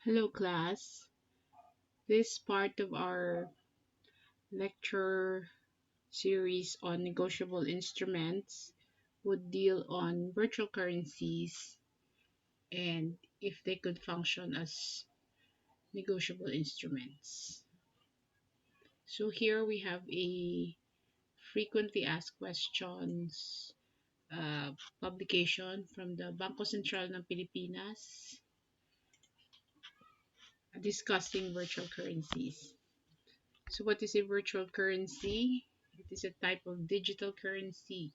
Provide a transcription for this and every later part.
Hello, class. This part of our lecture series on negotiable instruments would deal on virtual currencies and if they could function as negotiable instruments. So here we have a frequently asked questions uh, publication from the Bangko Sentral ng Pilipinas discussing virtual currencies. So what is a virtual currency? It is a type of digital currency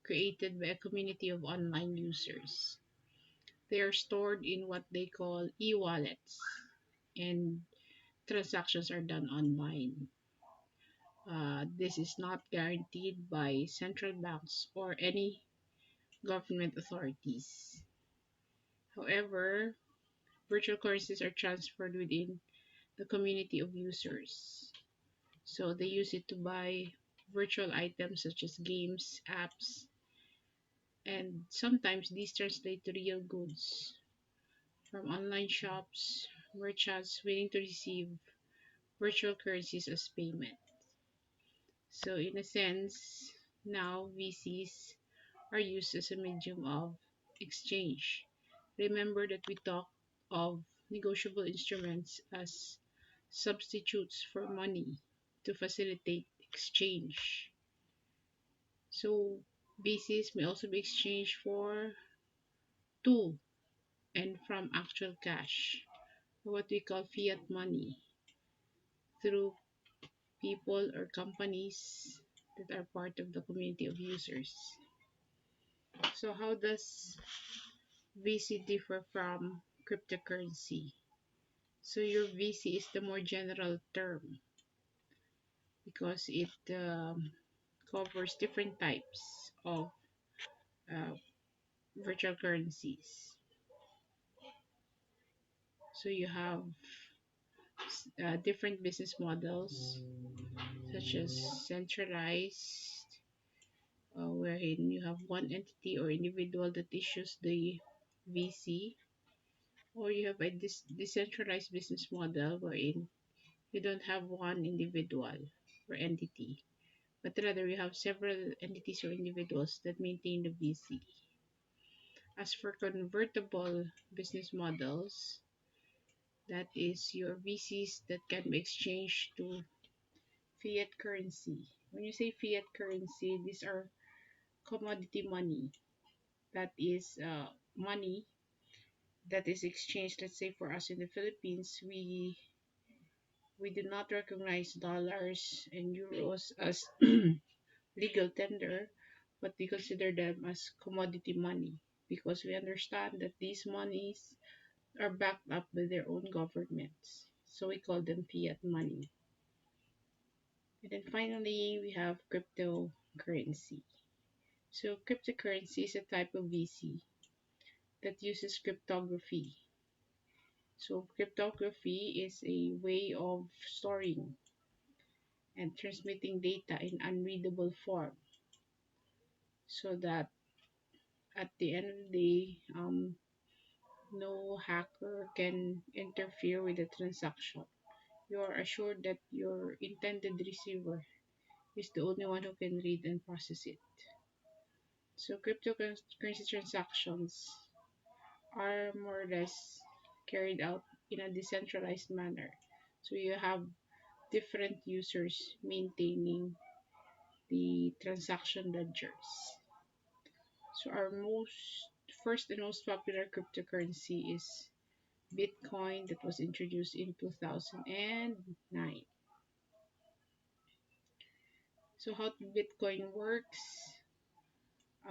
created by a community of online users. They are stored in what they call e-wallets and transactions are done online. This is not guaranteed by central banks or any government authorities. However, virtual currencies are transferred within the community of users. So they use it to buy virtual items such as games, apps, and sometimes these translate to real goods from online shops, merchants willing to receive virtual currencies as payment. So, in a sense, now VCs are used as a medium of exchange. Remember that we talked of negotiable instruments as substitutes for money to facilitate exchange. So, VCs may also be exchanged for to and from actual cash, or what we call fiat money, through people or companies that are part of the community of users. So, how does VC differ from cryptocurrency? So, your VC is the more general term because it covers different types of uh, virtual currencies. So, you have different business models such as centralized, wherein you have one entity or individual that issues the VC, or you have a decentralized business model wherein you don't have one individual or entity, but rather you have several entities or individuals that maintain the VC. As for convertible business models, that is your VCs that can be exchanged to fiat currency. When you say fiat currency, these are commodity money. That is money that is exchanged. Let's say for us in the Philippines, we do not recognize dollars and euros as legal tender, but we consider them as commodity money because we understand that these monies are backed up by their own governments. So we call them fiat money. And then finally, we have cryptocurrency. So cryptocurrency is a type of VC that uses cryptography. So cryptography is a way of storing and transmitting data in unreadable form so that at the end of the day, no hacker can interfere with the transaction. You are assured that your intended receiver is the only one who can read and process it. So cryptocurrency transactions are more or less carried out in a decentralized manner. So you have different users maintaining the transaction ledgers. So our most first and most popular cryptocurrency is Bitcoin that was introduced in 2009. So how Bitcoin works?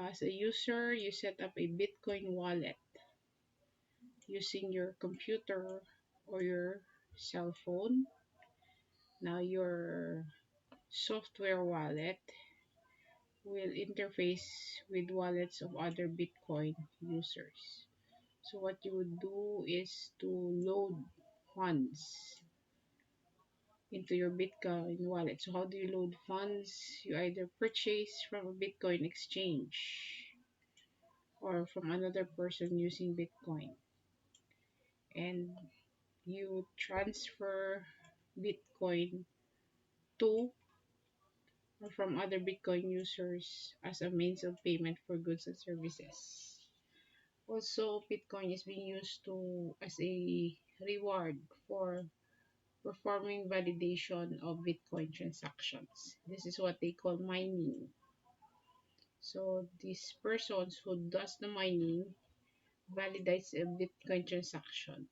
As a user, you set up a Bitcoin wallet using your computer or your cell phone. Now your software wallet will interface with wallets of other Bitcoin users. So what you would do is to load funds into your Bitcoin wallet. So how do you load funds? You either purchase from a Bitcoin exchange or from another person using Bitcoin. And You transfer Bitcoin to or from other Bitcoin users as a means of payment for goods and services. Also, Bitcoin is being used to as a reward for performing validation of Bitcoin transactions. This is what they call mining. So these persons who does the mining validates a Bitcoin transaction.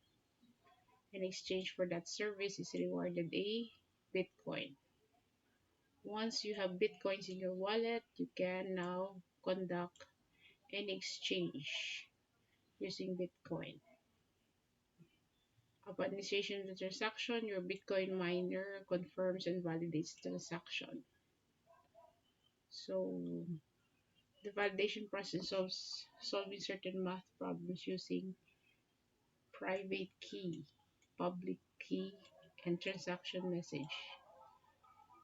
In exchange for that service is rewarded a Bitcoin. Once you have Bitcoins in your wallet, you can now conduct an exchange using Bitcoin. Upon initiation of the transaction, your Bitcoin miner confirms and validates the transaction. So the validation process of solving certain math problems using private key, public key, and transaction message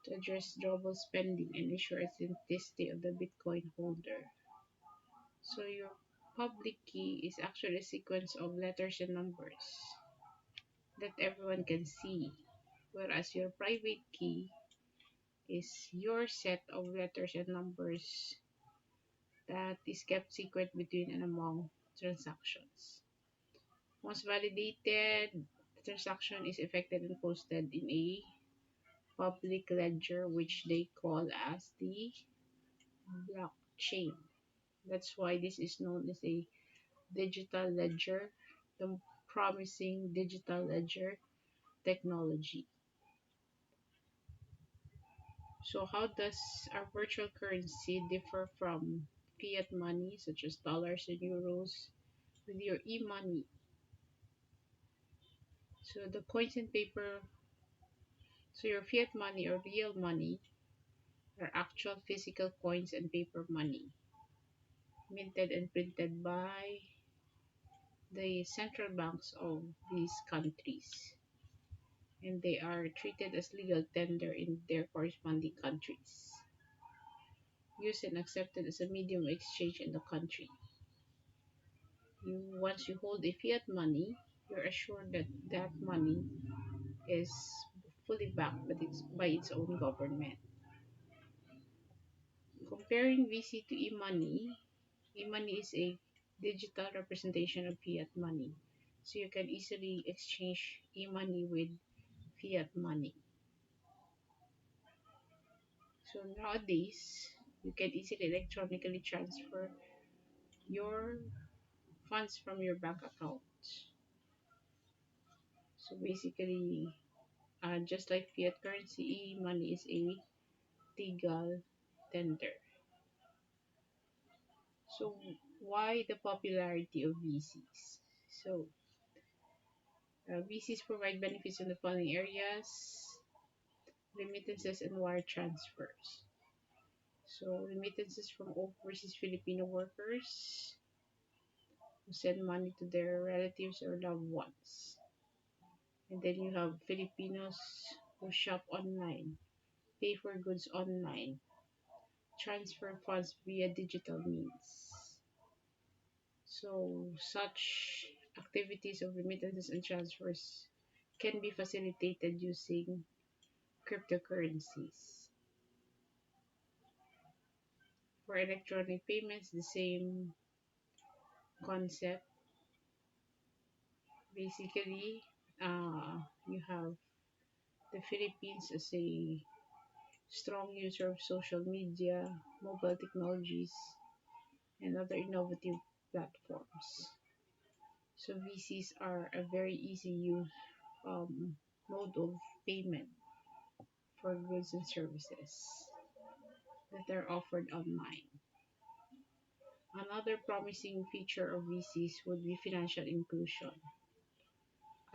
to address double spending and ensure authenticity of the Bitcoin holder. So your public key is actually a sequence of letters and numbers that everyone can see, whereas your private key is your set of letters and numbers that is kept secret between and among transactions. Once validated, the transaction is effected and posted in a public ledger, which they call as the blockchain. That's why this is known as a digital ledger, the promising digital ledger technology. So, how does our virtual currency differ from fiat money, such as dollars and euros, with your e money? So, the coins and paper, so your fiat money or real money are actual physical coins and paper money, minted and printed by the central banks of these countries, and they are treated as legal tender in their corresponding countries, used and accepted as a medium of exchange in the country. Once you hold a fiat money, you're assured that that money is fully backed by its own government. Comparing VC to e-money, e-money is a digital representation of fiat money. So you can easily exchange e-money with fiat money. So nowadays, you can easily electronically transfer your funds from your bank account. So basically, just like fiat currency, e-money is a legal tender. So why the popularity of VCs? So VCs provide benefits in the following areas: remittances and wire transfers. So remittances from overseas Filipino workers who send money to their relatives or loved ones. And then you have Filipinos who shop online, pay for goods online, transfer funds via digital means. So such activities of remittances and transfers can be facilitated using cryptocurrencies. For electronic payments, the same concept. Basically, you have the Philippines as a strong user of social media, mobile technologies, and other innovative platforms. So VCs are a very easy use mode of payment for goods and services that are offered online. Another promising feature of VCs would be financial inclusion,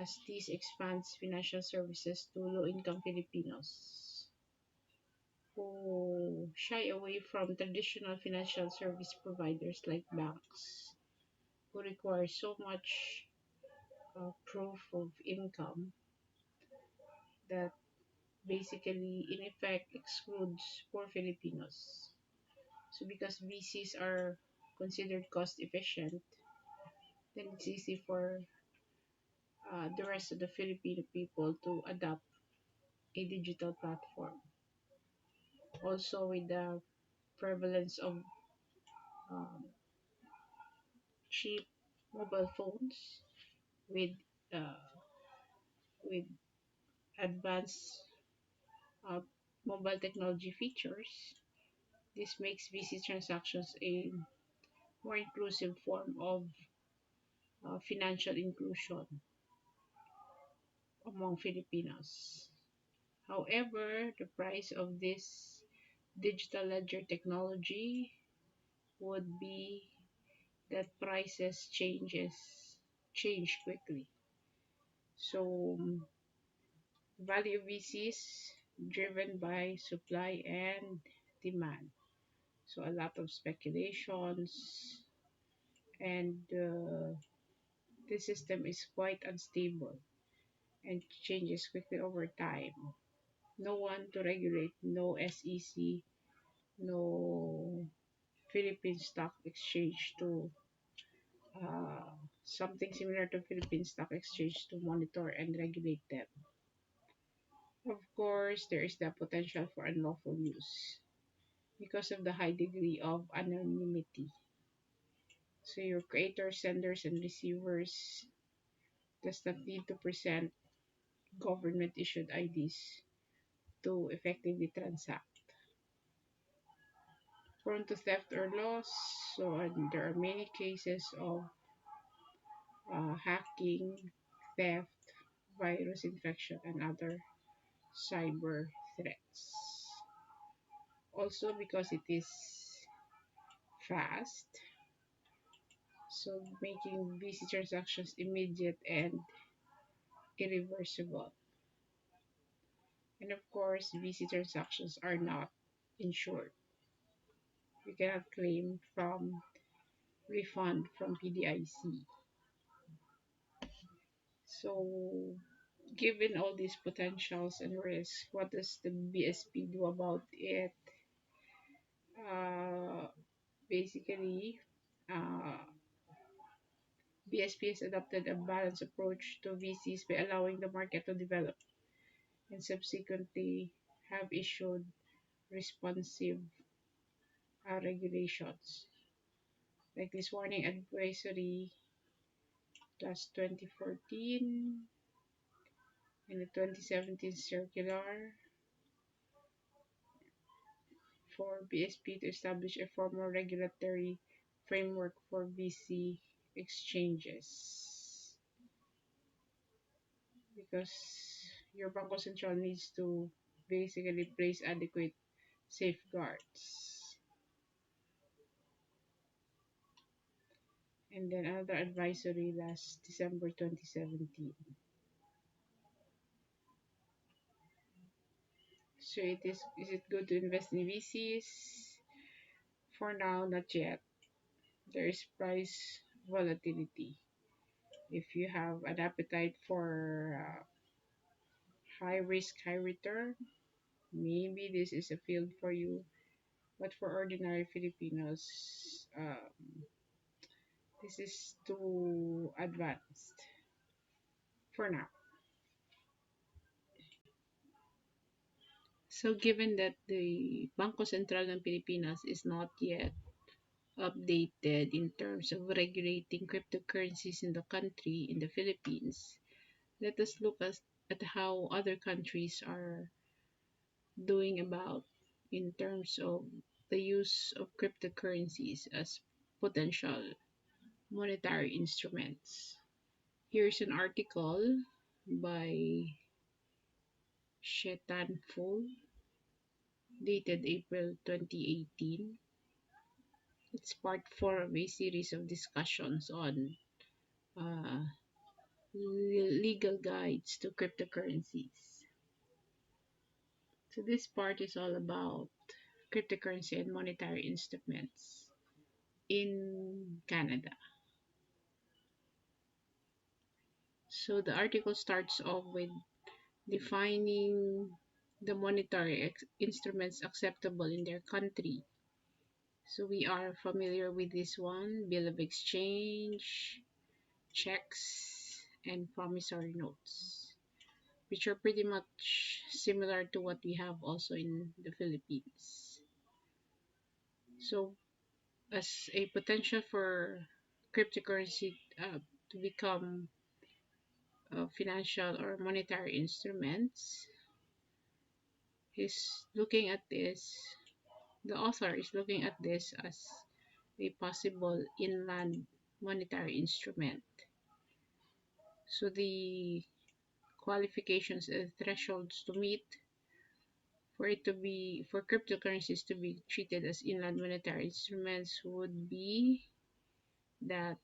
as this expands financial services to low-income Filipinos who shy away from traditional financial service providers like banks, who require so much proof of income that basically, in effect, excludes poor Filipinos. So, because VCs are considered cost efficient, then it's easy for the rest of the Filipino people to adopt a digital platform. Also, with the prevalence of um, cheap mobile phones with uh, with advanced uh, mobile technology features, this makes VC transactions a more inclusive form of financial inclusion among Filipinos. However, the price of this digital ledger technology would be that prices change quickly. So value of VCs driven by supply and demand. So a lot of speculations and the system is quite unstable and changes quickly over time. No one to regulate, no SEC, no Philippine Stock Exchange to uh, something similar to Philippine Stock Exchange to monitor and regulate them. Of course, there is the potential for unlawful use because of the high degree of anonymity. So your creators, senders, and receivers does not need to present government issued IDs to effectively transact. Prone to theft or loss, so there are many cases of hacking, theft, virus infection, and other cyber threats. Also, because it is fast, so making VC transactions immediate and irreversible. And of course, VC transactions are not insured. You cannot claim from refund from PDIC. So, given all these potentials and risks, what does the BSP do about it? Uh, Basically, uh, BSP has adopted a balanced approach to VCs by allowing the market to develop and subsequently have issued responsive regulations like this warning advisory plus 2014 and the 2017 circular for BSP to establish a formal regulatory framework for VC exchanges because your Banco Central needs to basically place adequate safeguards. And then another advisory last December 2017. So is it good to invest in VCs? For now, not yet. There is price volatility. If you have an appetite for high risk, high return, maybe this is a field for you. But for ordinary Filipinos, this is too advanced for now. So given that the Bangko Sentral ng Pilipinas is not yet updated in terms of regulating cryptocurrencies in the country, in the Philippines, let us look at how other countries are doing about in terms of the use of cryptocurrencies as potential monetary instruments. Here's an article by Shetan Fu, dated April 2018. It's part 4 of a series of discussions on uh, legal guides to cryptocurrencies. So this part is all about cryptocurrency and monetary instruments in Canada. So the article starts off with defining the monetary instruments acceptable in their country. So we are familiar with this one: bill of exchange, checks, and promissory notes, which are pretty much similar to what we have also in the Philippines. So, as a potential for cryptocurrency to become financial or monetary instruments, he's looking at this, the author is looking at this as a possible inland monetary instrument. So, the qualifications and thresholds to meet for cryptocurrencies to be treated as inland monetary instruments would be that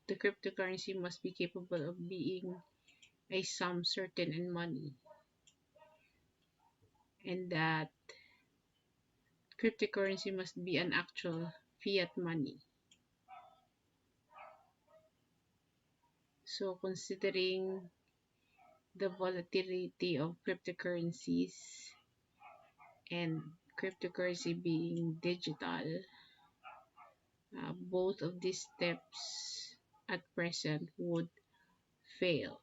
the cryptocurrency must be capable of being a sum certain in money, and that cryptocurrency must be an actual fiat money. So considering the volatility of cryptocurrencies and cryptocurrency being digital, both of these steps at present would fail.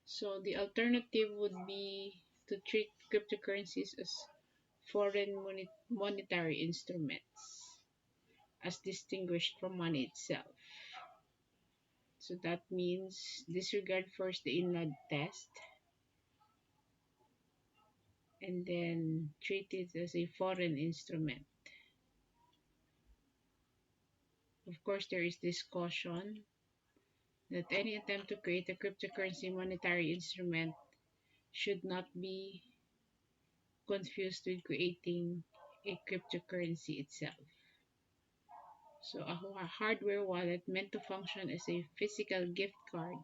So the alternative would be to treat cryptocurrencies as foreign monetary instruments, as distinguished from money itself. So that means disregard first the inland test and then treat it as a foreign instrument. Of course, there is this caution that any attempt to create a cryptocurrency monetary instrument should not be confused with creating a cryptocurrency itself. So a hardware wallet meant to function as a physical gift card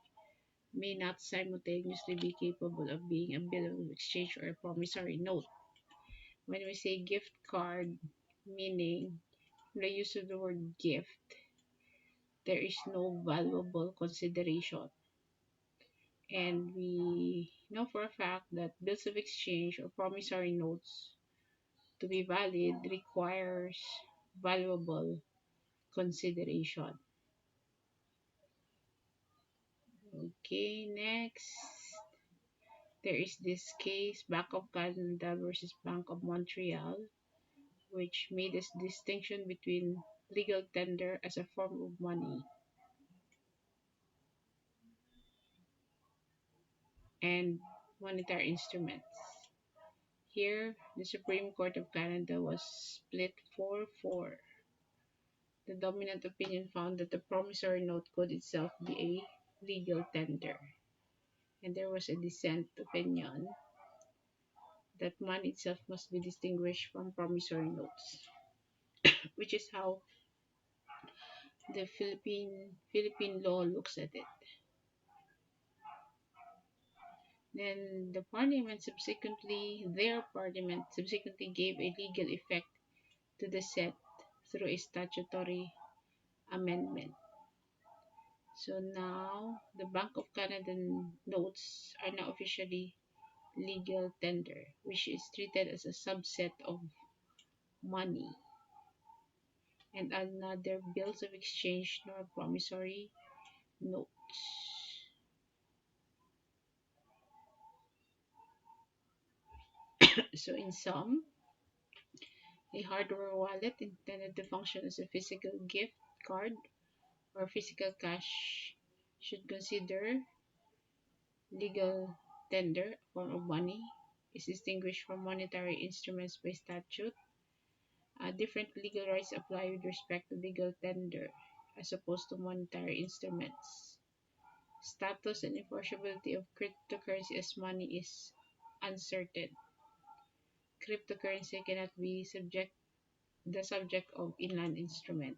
may not simultaneously be capable of being a bill of exchange or a promissory note. When we say gift card, meaning the use of the word gift, there is no valuable consideration. And we know for a fact that bills of exchange or promissory notes to be valid requires valuable consideration. Okay, next. There is this case, Bank of Canada versus Bank of Montreal, which made this distinction between legal tender as a form of money and monetary instruments. Here, the Supreme Court of Canada was split 4-4. The dominant opinion found that the promissory note could itself be a legal tender, and there was a dissent opinion that money itself must be distinguished from promissory notes, which is how the Philippine law looks at it. Then their parliament subsequently gave a legal effect to the set through a statutory amendment. So now the Bank of Canada notes are now officially legal tender, which is treated as a subset of money and another bills of exchange nor promissory notes. So in sum, a hardware wallet intended to function as a physical gift card or physical cash should consider legal tender, a form of money, is distinguished from monetary instruments by statute. Different legal rights apply with respect to legal tender as opposed to monetary instruments. Status and enforceability of cryptocurrency as money is uncertain. Cryptocurrency cannot be the subject of inland instrument.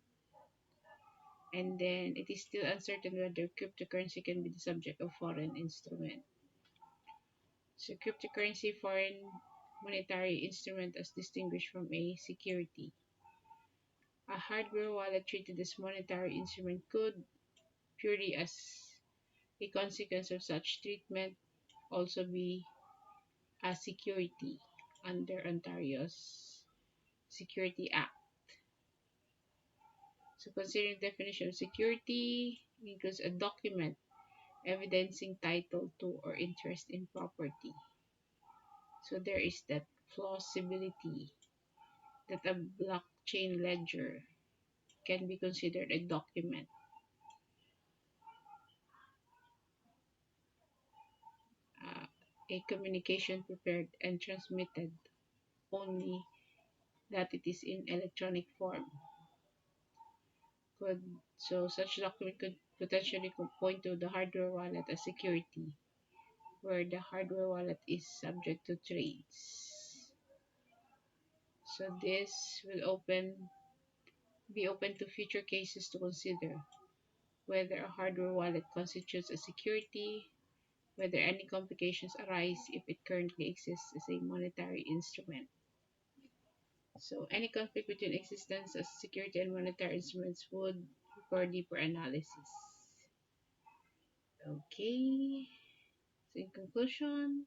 And then it is still uncertain whether cryptocurrency can be the subject of foreign instrument. So cryptocurrency foreign monetary instrument as distinguished from a security. A hardware wallet treated as monetary instrument could, purely as a consequence of such treatment, also be a security under Ontario's Security Act. So considering the definition of security includes a document evidencing title to or interest in property. So there is that plausibility that a blockchain ledger can be considered a document, uh, a communication prepared and transmitted, only that it is in electronic form. Could so such document could potentially point to the hardware wallet as security, where the hardware wallet is subject to trades. So this will be open to future cases to consider whether a hardware wallet constitutes a security, whether any complications arise if it currently exists as a monetary instrument. So any conflict between existence as security and monetary instruments would require deeper analysis. Okay. So in conclusion,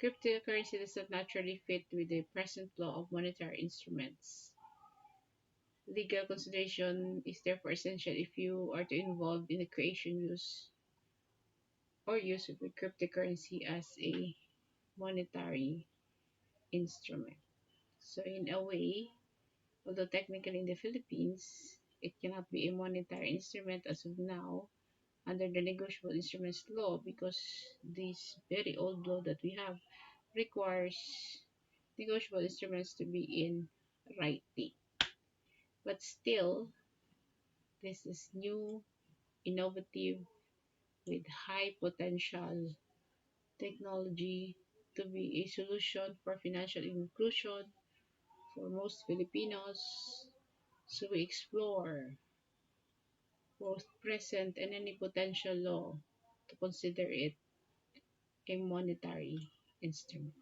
cryptocurrency does not naturally fit with the present law of monetary instruments. Legal consideration is therefore essential if you are to involve in the creation, use of the cryptocurrency as a monetary instrument. So in a way, although technically in the Philippines, it cannot be a monetary instrument as of now under the negotiable instruments law, because this very old law that we have requires negotiable instruments to be in writing. But still, this is new, innovative, with high potential technology to be a solution for financial inclusion for most Filipinos. So we explore both present and any potential law to consider it a monetary instrument.